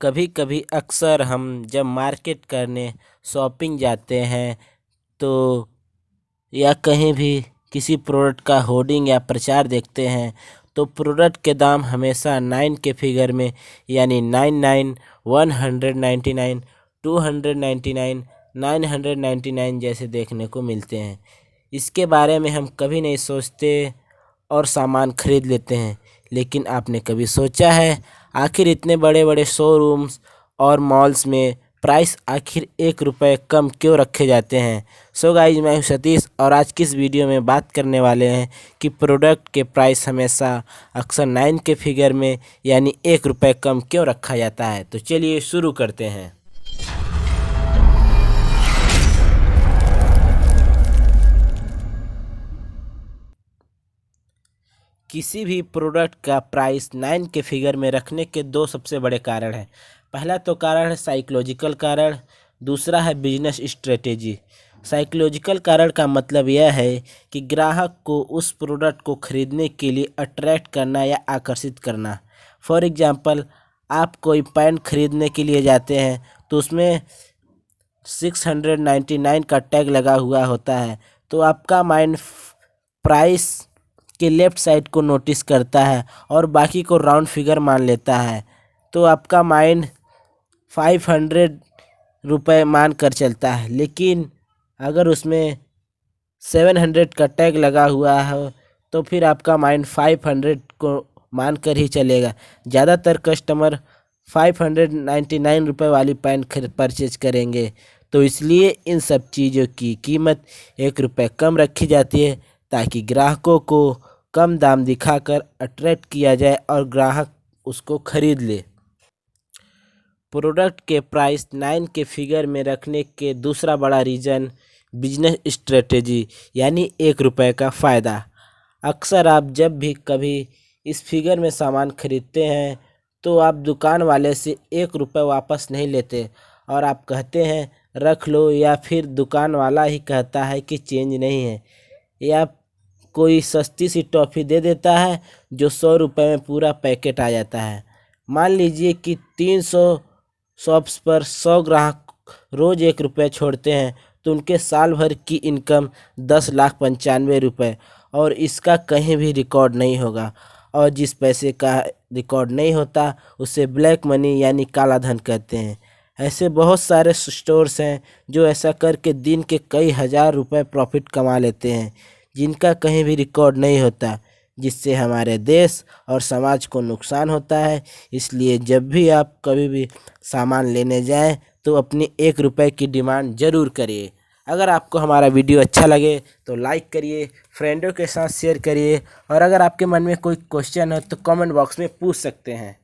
कभी कभी अक्सर हम जब मार्केट करने शॉपिंग जाते हैं तो या कहीं भी किसी प्रोडक्ट का होर्डिंग या प्रचार देखते हैं तो प्रोडक्ट के दाम हमेशा 9 के फिगर में यानी 99, 199, 299, 999 जैसे देखने को मिलते हैं। इसके बारे में हम कभी नहीं सोचते और सामान खरीद लेते हैं। लेकिन आपने कभी सोचा है आखिर इतने बड़े बड़े शोरूम्स और मॉल्स में प्राइस आखिर 1 रुपये कम क्यों रखे जाते हैं? सो गाइज, मैं हूं सतीश और आज की इस वीडियो में बात करने वाले हैं कि प्रोडक्ट के प्राइस हमेशा अक्सर 9 के फिगर में यानी 1 रुपये कम क्यों रखा जाता है। तो चलिए शुरू करते हैं। किसी भी प्रोडक्ट का प्राइस 9 के फिगर में रखने के दो सबसे बड़े कारण हैं। पहला तो कारण है साइकोलॉजिकल कारण, दूसरा है बिजनेस स्ट्रेटेजी। साइकोलॉजिकल कारण का मतलब यह है कि ग्राहक को उस प्रोडक्ट को खरीदने के लिए अट्रैक्ट करना या आकर्षित करना। फॉर एग्जांपल, आप कोई पैंट खरीदने के लिए जाते हैं तो उसमें 699 का टैग लगा हुआ होता है, तो आपका माइंड प्राइस के लेफ़्ट साइड को नोटिस करता है और बाकी को राउंड फिगर मान लेता है। तो आपका माइंड 500 रुपये मान कर चलता है। लेकिन अगर उसमें 700 का टैग लगा हुआ है तो फिर आपका माइंड 500 को मान कर ही चलेगा। ज़्यादातर कस्टमर 599 रुपये वाली पैंट परचेज करेंगे। तो इसलिए इन सब चीज़ों की कीमत 1 रुपये कम रखी जाती है ताकि ग्राहकों को कम दाम दिखाकर अट्रैक्ट किया जाए और ग्राहक उसको खरीद ले। प्रोडक्ट के प्राइस 9 के फिगर में रखने के दूसरा बड़ा रीज़न बिजनेस स्ट्रेटेजी यानी 1 रुपये का फ़ायदा। अक्सर आप जब भी कभी इस फिगर में सामान खरीदते हैं तो आप दुकान वाले से 1 रुपये वापस नहीं लेते और आप कहते हैं रख लो, या फिर दुकान वाला ही कहता है कि चेंज नहीं है, या कोई सस्ती सी टॉफ़ी दे देता है जो 100 रुपये में पूरा पैकेट आ जाता है। मान लीजिए कि 300 शॉप्स पर 100 ग्राहक रोज़ 1 रुपये छोड़ते हैं तो उनके साल भर की इनकम 10,95,000 और इसका कहीं भी रिकॉर्ड नहीं होगा। और जिस पैसे का रिकॉर्ड नहीं होता उसे ब्लैक मनी यानी काला धन कहते हैं। ऐसे बहुत सारे स्टोर्स हैं जो ऐसा करके दिन के कई हज़ार रुपये प्रॉफिट कमा लेते हैं जिनका कहीं भी रिकॉर्ड नहीं होता, जिससे हमारे देश और समाज को नुकसान होता है। इसलिए जब भी आप कभी भी सामान लेने जाएं तो अपनी 1 रुपये की डिमांड ज़रूर करिए। अगर आपको हमारा वीडियो अच्छा लगे तो लाइक करिए, फ्रेंडों के साथ शेयर करिए और अगर आपके मन में कोई क्वेश्चन है तो कमेंट बॉक्स में पूछ सकते हैं।